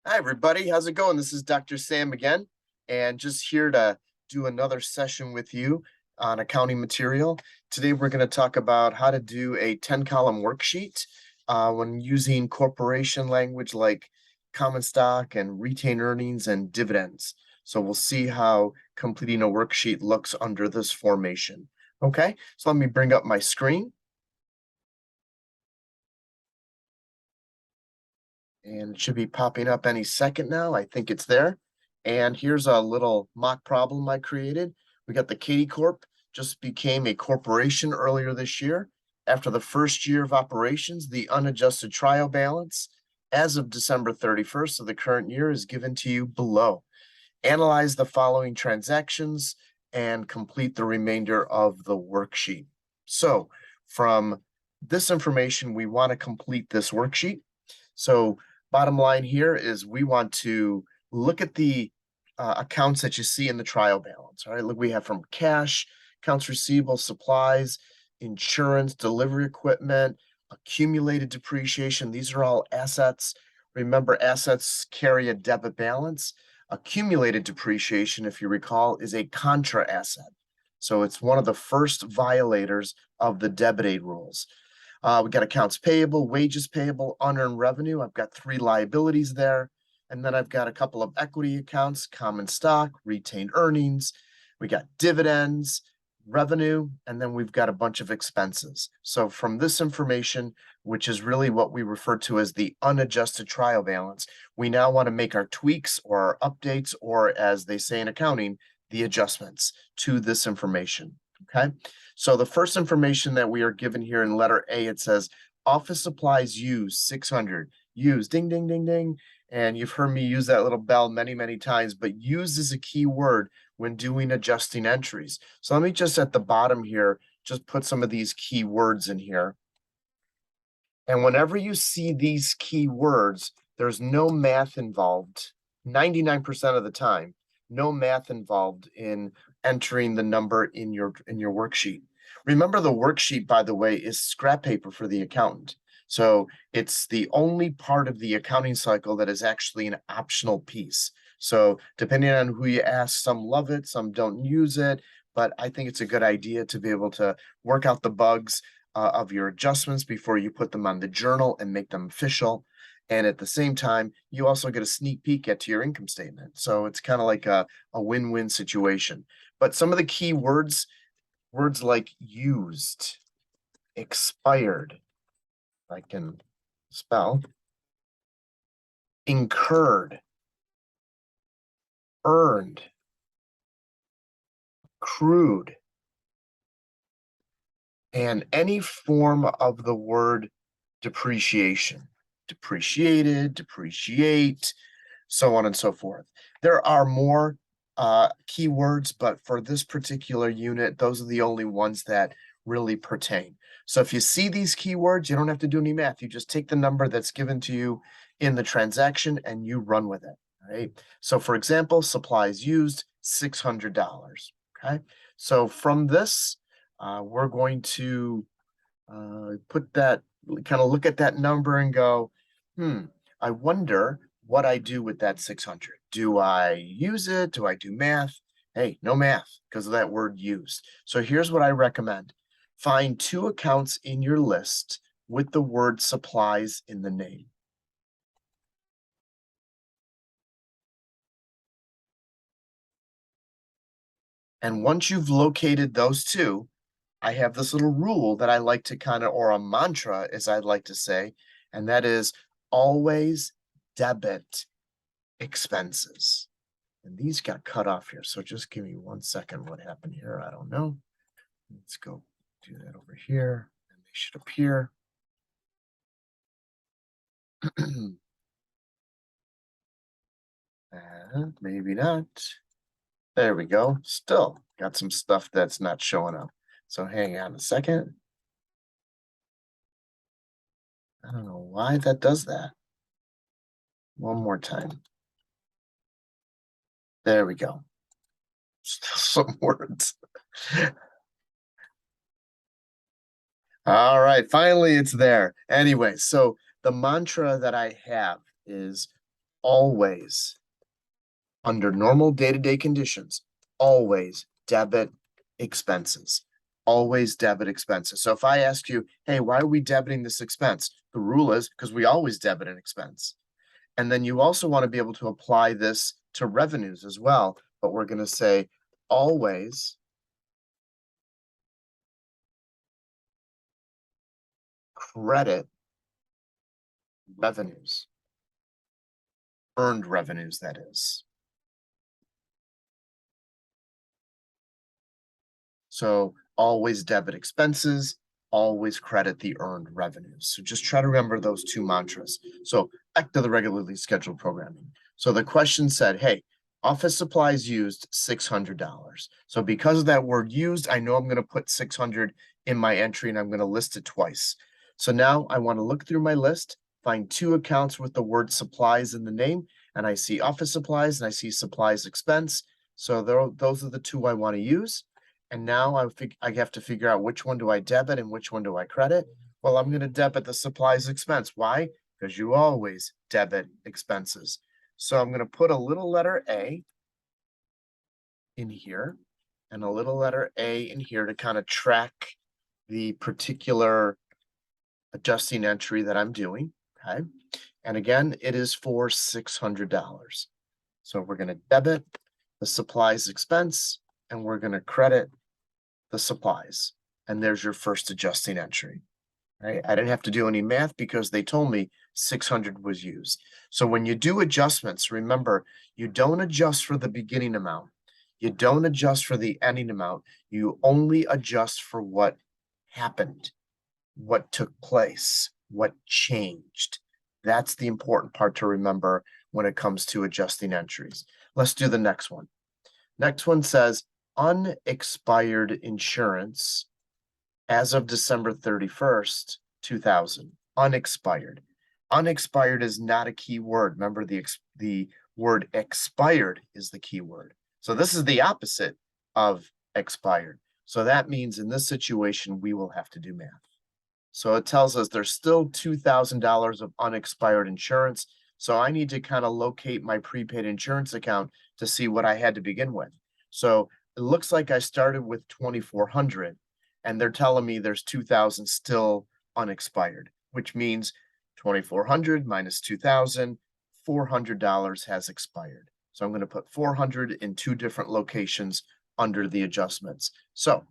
Hi, everybody. How's it going? This is Dr. Sam again, and just here to do another session with you on accounting material. Today, we're going to talk about how to do a 10-column worksheet when using corporation language like common stock and retained earnings and dividends. So we'll see how completing a worksheet looks under this formation. Okay, so let me bring up my screen. And it should be popping up any second now. I think it's there. And here's a little mock problem I created. We got the Katie Corp just became a corporation earlier this year. After the first year of operations, the unadjusted trial balance as of December 31st of the current year is given to you below. Analyze the following transactions and complete the remainder of the worksheet. So from this information, we want to complete this worksheet. So bottom line here is we want to look at the accounts that you see in the trial balance. All right, look, we have from cash, accounts receivable, supplies, insurance, delivery equipment, accumulated depreciation. These are all assets. Remember, assets carry a debit balance. Accumulated depreciation, if you recall, is a contra asset. So it's one of the first violators of the debit rules. We got accounts payable, wages payable, unearned revenue. I've got 3 liabilities there. And then I've got a couple of equity accounts, common stock, retained earnings. We got dividends, revenue, and then we've got a bunch of expenses. So from this information, which is really what we refer to as the unadjusted trial balance, we now want to make our tweaks or our updates, or as they say in accounting, the adjustments to this information. Okay. So the first information that we are given here in letter A, it says office supplies used 600, used, ding, ding, ding, ding. And you've heard me use that little bell many, many times, but used is a key word when doing adjusting entries. So let me just at the bottom here, just put some of these key words in here. And whenever you see these key words, there's no math involved 99% of the time, no math involved in entering the number in your worksheet. Remember, the worksheet, by the way, is scrap paper for the accountant. So it's the only part of the accounting cycle that is actually an optional piece. So depending on who you ask, some love it, some don't use it, but I think it's a good idea to be able to work out the bugs of your adjustments before you put them on the journal and make them official. And at the same time, you also get a sneak peek at your income statement. So it's kind of like a win-win situation. But some of the key words like used, expired, I can spell, incurred, earned, accrued, and any form of the word depreciation, depreciated, depreciate, so on and so forth. There are more keywords, but for this particular unit, those are the only ones that really pertain. So if you see these keywords, you don't have to do any math. You just take the number that's given to you in the transaction and you run with it. All right. So for example, supplies used, $600. Okay. So from this, we're going to put that, kind of look at that number and go, I wonder what I do with that 600. Do I use it? Do I do math? Hey, no math because of that word used. So here's what I recommend. Find 2 accounts in your list with the word supplies in the name. And once you've located those 2, I have this little rule that I like to kind of, or a mantra, as I'd like to say, and that is always debit expenses. And these got cut off here. So just give me 1 second. What happened here? I don't know. Let's go do that over here. And they should appear. Maybe not. There we go. Still got some stuff that's not showing up. So hang on a second. I don't know why that does that. One more time. There we go. Still some words. All right, finally it's there. Anyway, so the mantra that I have is always, under normal day-to-day conditions, always debit expenses. Always debit expenses. So if I ask you, hey, why are we debiting this expense? The rule is because we always debit an expense. And then you also want to be able to apply this to revenues as well. But we're going to say always credit revenues, earned revenues, that is. So always debit expenses, always credit the earned revenues. So just try to remember those two mantras. So back to the regularly scheduled programming. So the question said, hey, office supplies used $600. So because of that word used, I know I'm going to put 600 in my entry and I'm going to list it twice. So now I want to look through my list, find two accounts with the word supplies in the name, and I see office supplies and I see supplies expense. So those are the two I want to use. And now I have to figure out which one do I debit and which one do I credit. Well, I'm going to debit the supplies expense. Why? Because you always debit expenses. So I'm going to put a little letter A in here and a little letter A in here to kind of track the particular adjusting entry that I'm doing. Okay. And again, it is for $600. So we're going to debit the supplies expense and we're going to credit the supplies. And there's your first adjusting entry. Right? I didn't have to do any math because they told me 600 was used. So when you do adjustments, remember, you don't adjust for the beginning amount. You don't adjust for the ending amount. You only adjust for what happened, what took place, what changed. That's the important part to remember when it comes to adjusting entries. Let's do the next one. Next one says unexpired insurance as of December 31st, 2000. Unexpired. Unexpired is not a key word. Remember, the word expired is the key word. So this is the opposite of expired. So that means in this situation, we will have to do math. So it tells us there's still $2,000 of unexpired insurance. So I need to kind of locate my prepaid insurance account to see what I had to begin with. So it looks like I started with 2,400 and they're telling me there's 2,000 still unexpired, which means 2,400 minus 2,000, $400 has expired. So I'm going to put 400 in two different locations under the adjustments. So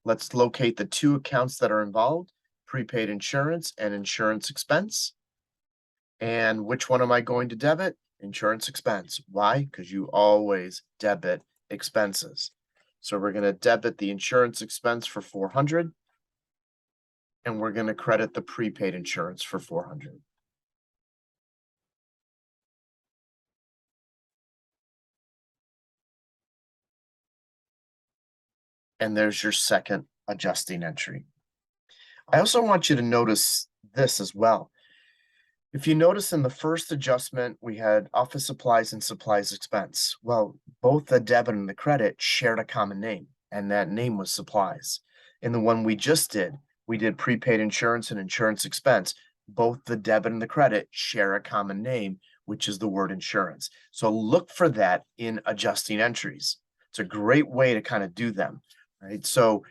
let's locate the two accounts that are involved, prepaid insurance and insurance expense. And which one am I going to debit? Insurance expense. Why? Because you always debit expenses. So we're going to debit the insurance expense for 400 and we're going to credit the prepaid insurance for 400. And there's your second adjusting entry. I also want you to notice this as well. If you notice in the first adjustment, we had office supplies and supplies expense. Well, both the debit and the credit shared a common name, and that name was supplies. In the one we just did, we did prepaid insurance and insurance expense. Both the debit and the credit share a common name, which is the word insurance. So look for that in adjusting entries. It's a great way to kind of do them, right? So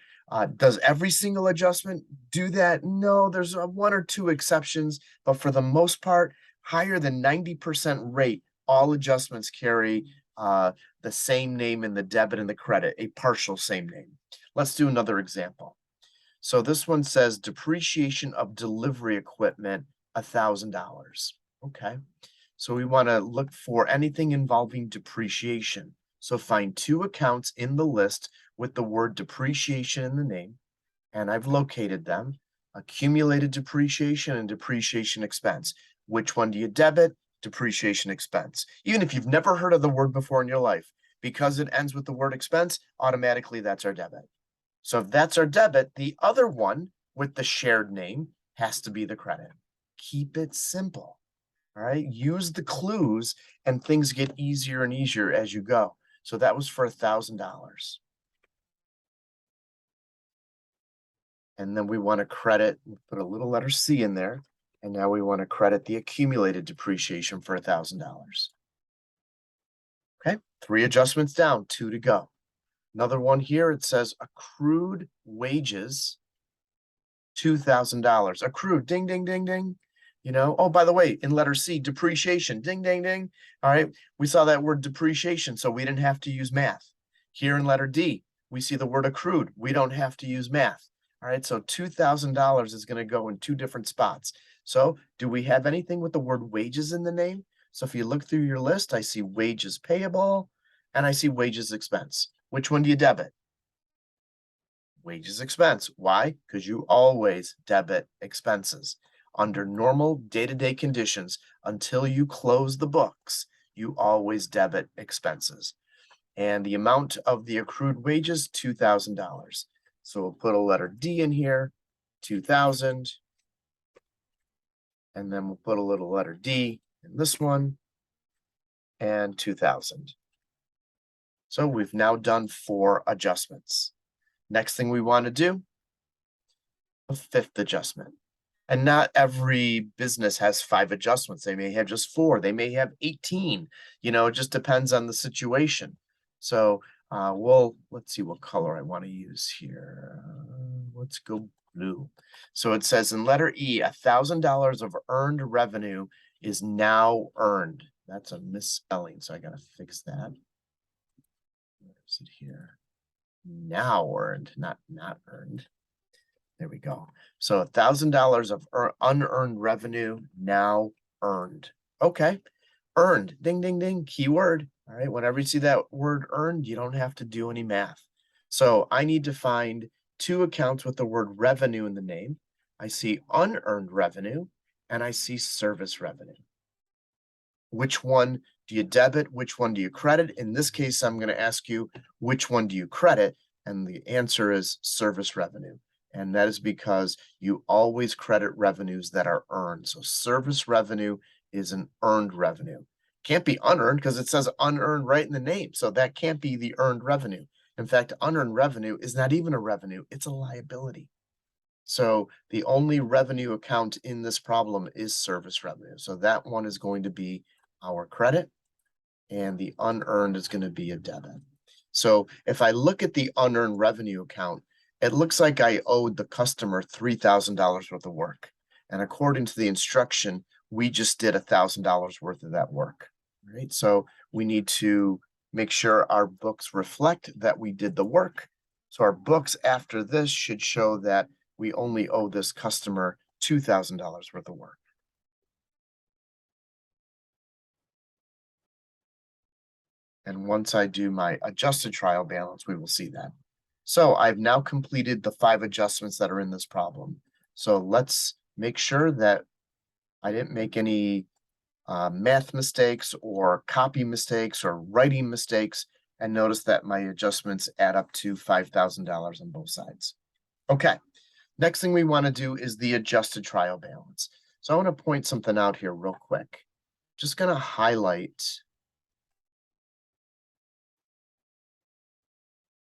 does every single adjustment do that? No, there's one or two exceptions, but for the most part, higher than 90% rate, all adjustments carry the same name in the debit and the credit, a partial same name. Let's do another example. So this one says depreciation of delivery equipment, $1,000. Okay, so we want to look for anything involving depreciation. So find two accounts in the list with the word depreciation in the name, and I've located them, accumulated depreciation and depreciation expense. Which one do you debit? Depreciation expense. Even if you've never heard of the word before in your life, because it ends with the word expense, automatically that's our debit. So if that's our debit, the other one with the shared name has to be the credit. Keep it simple. All right, use the clues and things get easier and easier as you go. So that was for $1,000. And then we want to credit, put a little letter C in there. And now we want to credit the accumulated depreciation for $1,000. Okay, 3 adjustments down, 2 to go. Another one here, it says accrued wages, $2,000. Accrued, ding, ding, ding, ding. Oh, by the way, in letter C, depreciation, ding, ding, ding. All right, we saw that word depreciation, so we didn't have to use math. Here in letter D, we see the word accrued. We don't have to use math. All right, so $2,000 is going to go in 2 different spots. So do we have anything with the word wages in the name? So if you look through your list, I see wages payable and I see wages expense. Which one do you debit? Wages expense. Why? Because you always debit expenses. Under normal day-to-day conditions, until you close the books, you always debit expenses. And the amount of the accrued wages, $2,000. So we'll put a letter D in here, 2,000. And then we'll put a little letter D in this one, and 2,000. So we've now done 4 adjustments. Next thing we want to do, a 5th adjustment. And not every business has 5 adjustments. They may have just 4. They may have 18. It just depends on the situation. So let's see what color I want to use here. Let's go blue. So it says in letter E, $1,000 of earned revenue is now earned. That's a misspelling, so I got to fix that. Where is it here? Now earned, not earned. There we go. So $1,000 of unearned revenue now earned. Okay, earned, ding, ding, ding, keyword. All right, whenever you see that word earned, you don't have to do any math. So I need to find 2 accounts with the word revenue in the name. I see unearned revenue and I see service revenue. Which one do you debit? Which one do you credit? In this case, I'm going to ask you, which one do you credit? And the answer is service revenue. And that is because you always credit revenues that are earned. So service revenue is an earned revenue. Can't be unearned because it says unearned right in the name. So that can't be the earned revenue. In fact, unearned revenue is not even a revenue. It's a liability. So the only revenue account in this problem is service revenue. So that one is going to be our credit, and the unearned is going to be a debit. So if I look at the unearned revenue account, it looks like I owed the customer $3,000 worth of work. And according to the instruction, we just did $1,000 worth of that work, right? So we need to make sure our books reflect that we did the work. So our books after this should show that we only owe this customer $2,000 worth of work. And once I do my adjusted trial balance, we will see that. So I've now completed the 5 adjustments that are in this problem. So let's make sure that I didn't make any math mistakes or copy mistakes or writing mistakes, and notice that my adjustments add up to $5,000 on both sides. Okay, next thing we want to do is the adjusted trial balance. So I want to point something out here real quick. Just going to highlight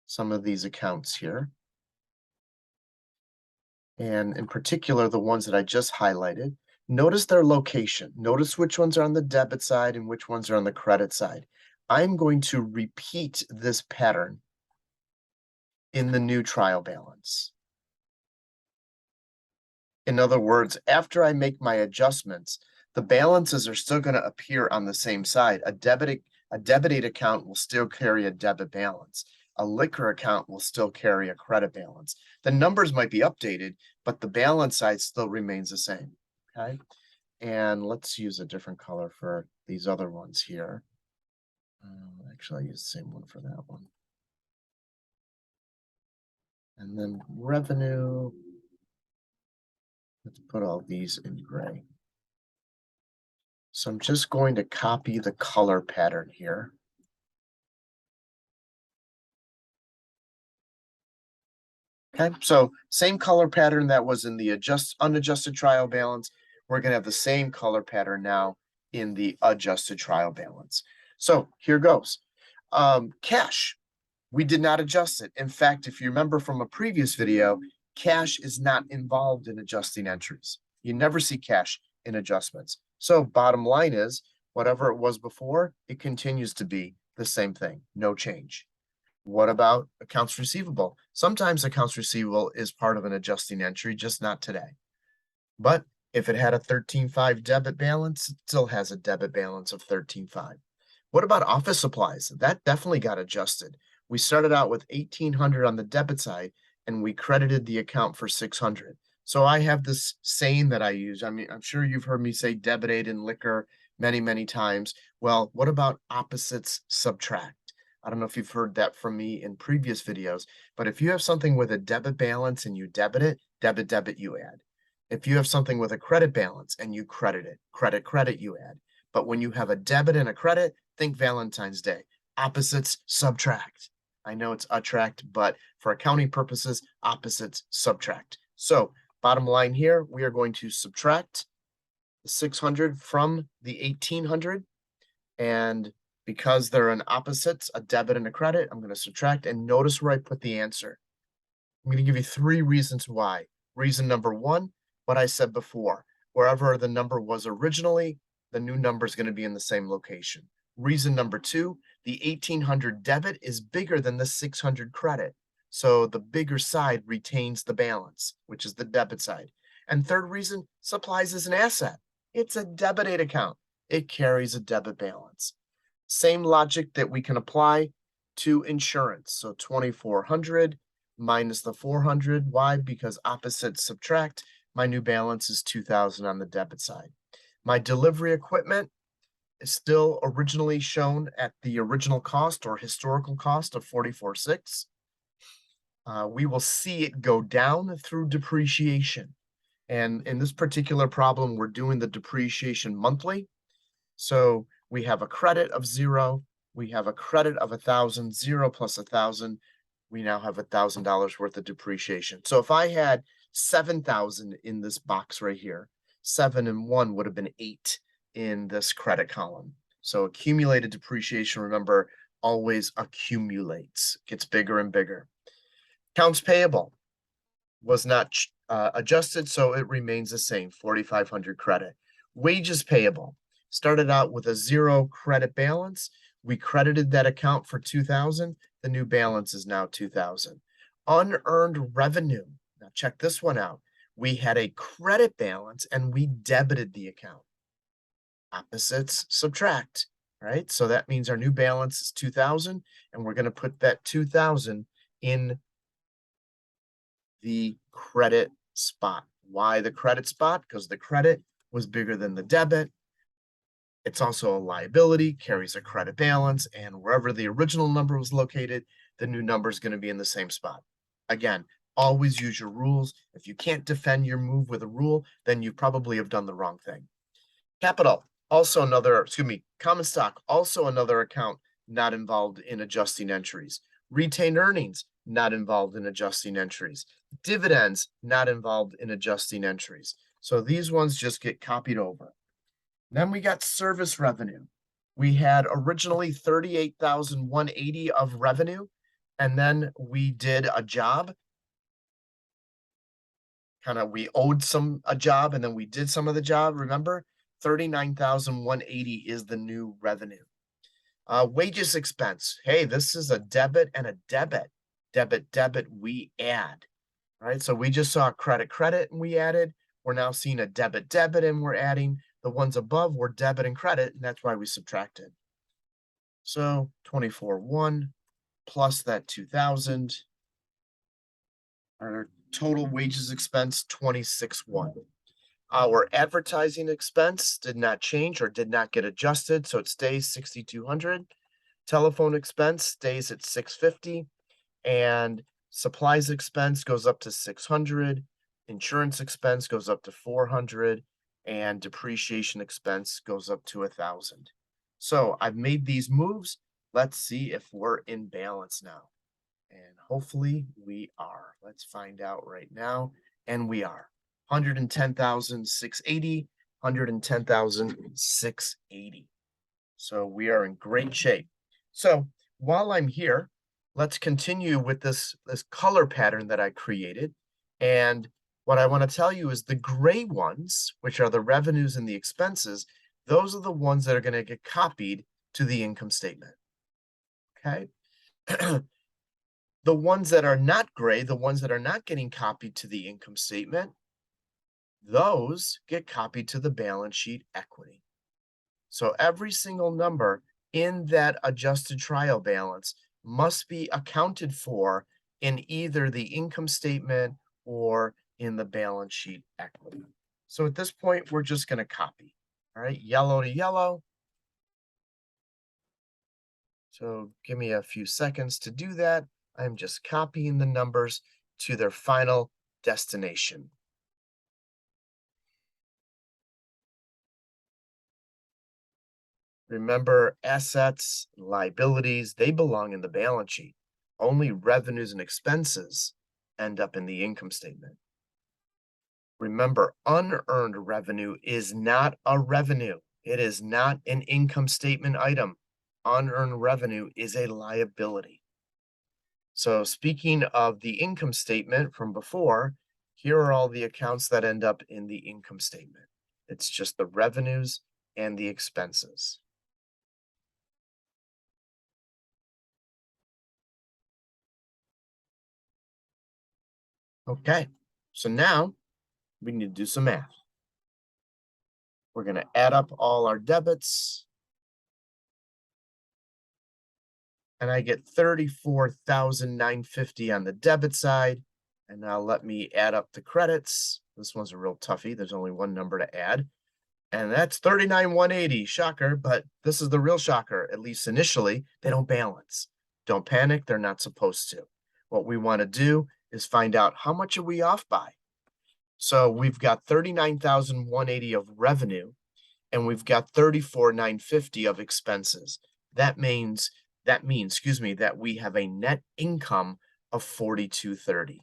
some of these accounts here. And in particular, the ones that I just highlighted. Notice their location. Notice which ones are on the debit side and which ones are on the credit side. I'm going to repeat this pattern in the new trial balance. In other words, after I make my adjustments, the balances are still going to appear on the same side. A debited account will still carry a debit balance. A liquor account will still carry a credit balance. The numbers might be updated, but the balance side still remains the same. Okay. And let's use a different color for these other ones here. Actually, I use the same one for that one. And then revenue. Let's put all these in gray. So I'm just going to copy the color pattern here. Okay, so same color pattern that was in the unadjusted trial balance. We're going to have the same color pattern now in the adjusted trial balance. So here goes. Cash, we did not adjust it. In fact, if you remember from a previous video, cash is not involved in adjusting entries. You never see cash in adjustments. So bottom line is, whatever it was before, it continues to be the same thing, no change. What about accounts receivable? Sometimes accounts receivable is part of an adjusting entry, just not today. But if it had a 13.5 debit balance, it still has a debit balance of 13.5. What about office supplies? That definitely got adjusted. We started out with 1,800 on the debit side and we credited the account for 600. So I have this saying that I use. I mean, I'm sure you've heard me say debit aid and liquor many, many times. Well, what about opposites subtract? I don't know if you've heard that from me in previous videos, but if you have something with a debit balance and you debit it, debit, you add. If you have something with a credit balance and you credit it, credit, you add. But when you have a debit and a credit, think Valentine's Day. Opposites subtract. I know it's attract, but for accounting purposes, opposites subtract. So bottom line here, we are going to subtract the 600 from the 1,800. And because they're in opposites, a debit and a credit, I'm going to subtract. And notice where I put the answer. I'm going to give you 3 reasons why. Reason number 1, what I said before. Wherever the number was originally, the new number is going to be in the same location. Reason number 2, the 1,800 debit is bigger than the 600 credit. So the bigger side retains the balance, which is the debit side. And third reason, supplies is an asset. It's a debit aid account. It carries a debit balance. Same logic that we can apply to insurance. So 2,400 minus the 400. Why? Because opposites subtract. My new balance is 2,000 on the debit side. My delivery equipment is still originally shown at the original cost or historical cost of 44,600. We will see it go down through depreciation. And in this particular problem, we're doing the depreciation monthly. So we have a credit of 0. We have a credit of 1,000, 0 plus 1,000. We now have $1,000 worth of depreciation. So if I had 7,000 in this box right here, 7 and 1 would have been 8 in this credit column. So accumulated depreciation, remember, always accumulates, gets bigger and bigger. Accounts payable was not adjusted, so it remains the same, 4,500 credit. Wages payable started out with a 0 credit balance. We credited that account for 2,000. The new balance is now 2,000. Unearned revenue. Now check this one out. We had a credit balance and we debited the account. Opposites subtract, right? So that means our new balance is 2,000 and we're going to put that 2,000 in the credit spot. Why the credit spot? Because the credit was bigger than the debit. It's also a liability, carries a credit balance, and wherever the original number was located, the new number is going to be in the same spot. Again, always use your rules. If you can't defend your move with a rule, then you probably have done the wrong thing. Capital, also another, common stock, also another account not involved in adjusting entries. Retained earnings, not involved in adjusting entries. Dividends, not involved in adjusting entries. So these ones just get copied over. Then we got service revenue. We had originally 38,180 of revenue, and then we did a job. We owed a job, and then we did some of the job. Remember, 39,180 is the new revenue. Wages expense. Hey, this is a debit and a debit. Debit, we add. Right? So we just saw credit, and we added. We're now seeing a debit, and we're adding. The ones above were debit and credit, and that's why we subtracted. So 24,1 plus that 2,000. Our total wages expense, 26,1. Our advertising expense did not change or did not get adjusted, so it stays 6,200. Telephone expense stays at 650, and supplies expense goes up to 600. Insurance expense goes up to 400, and depreciation expense goes up to 1,000. So I've made these moves. Let's see if we're in balance now. And hopefully we are. Let's find out right now. And we are. 110,680, 110,680. So we are in great shape. So while I'm here, let's continue with this color pattern that I created. And What I want to tell you is the gray ones, which are the revenues and the expenses, those are the ones that are going to get copied to the income statement. Okay. The ones that are not gray, the ones that are not getting copied to the income statement, those get copied to the balance sheet equity. So every single number in that adjusted trial balance must be accounted for in either the income statement or in the balance sheet equity. So at this point, we're just going to copy. All right, yellow to yellow. So give me a few seconds to do that. I'm just copying the numbers to their final destination. Remember, assets, liabilities, they belong in the balance sheet. Only revenues and expenses end up in the income statement. Remember, unearned revenue is not a revenue. It is not an income statement item. Unearned revenue is a liability. So speaking of the income statement from before, here are all the accounts that end up in the income statement. It's just the revenues and the expenses. Okay, so now we need to do some math. We're going to add up all our debits. And I get 34,950 on the debit side. And now let me add up the credits. This one's a real toughie. There's only one number to add. And that's 39,180. Shocker, but this is the real shocker. At least initially, they don't balance. Don't panic. They're not supposed to. What we want to do is find out how much are we off by. So we've got 39,180 of revenue, and we've got 34,950 of expenses. That means, excuse me, that we have a net income of 4230.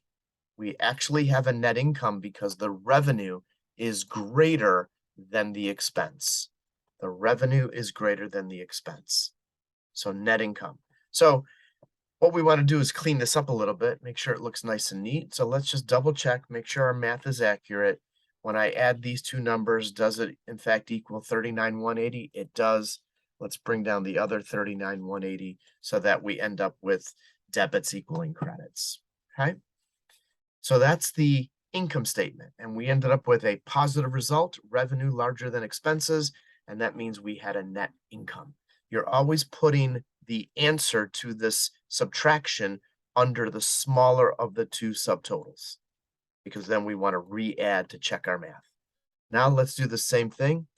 We actually have a net income because the revenue is greater than the expense. The revenue is greater than the expense. So net income. So what we want to do is clean this up a little bit, make sure it looks nice and neat. So let's just double check, make sure our math is accurate. When I add these two numbers, does it in fact equal 39,180? It does. Let's bring down the other 39,180 so that we end up with debits equaling credits. Okay. So that's the income statement. And we ended up with a positive result, revenue larger than expenses. And that means we had a net income. You're always putting the answer to this subtraction under the smaller of the two subtotals, because then we want to re-add to check our math. Now let's do the same thing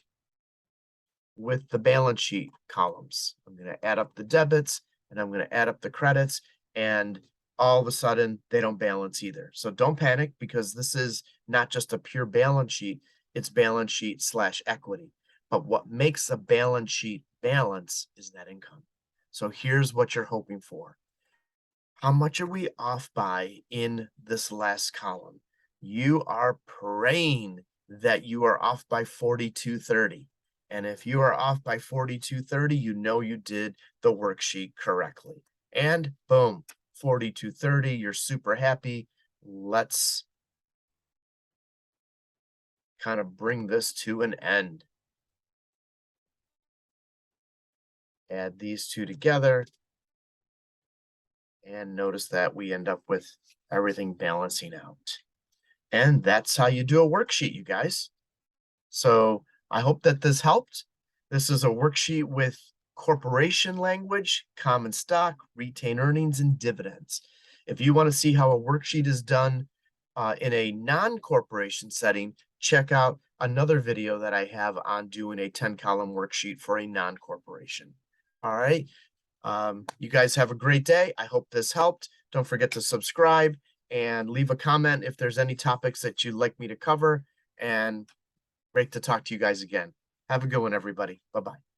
with the balance sheet columns. I'm going to add up the debits and I'm going to add up the credits, and all of a sudden they don't balance either. So don't panic, because this is not just a pure balance sheet, it's balance sheet / equity. But what makes a balance sheet balance is net income. So here's what you're hoping for. How much are we off by in this last column? You are praying that you are off by 4230. And if you are off by 4230, you know you did the worksheet correctly. And boom, 4230, you're super happy. Let's kind of bring this to an end. Add these two together. And notice that we end up with everything balancing out. And that's how you do a worksheet, you guys. So I hope that this helped. This is a worksheet with corporation language, common stock, retained earnings, and dividends. If you want to see how a worksheet is done in a non-corporation setting, check out another video that I have on doing a 10-column worksheet for a non-corporation. All right. You guys have a great day. I hope this helped. Don't forget to subscribe and leave a comment if there's any topics that you'd like me to cover. And great to talk to you guys again. Have a good one, everybody. Bye-bye.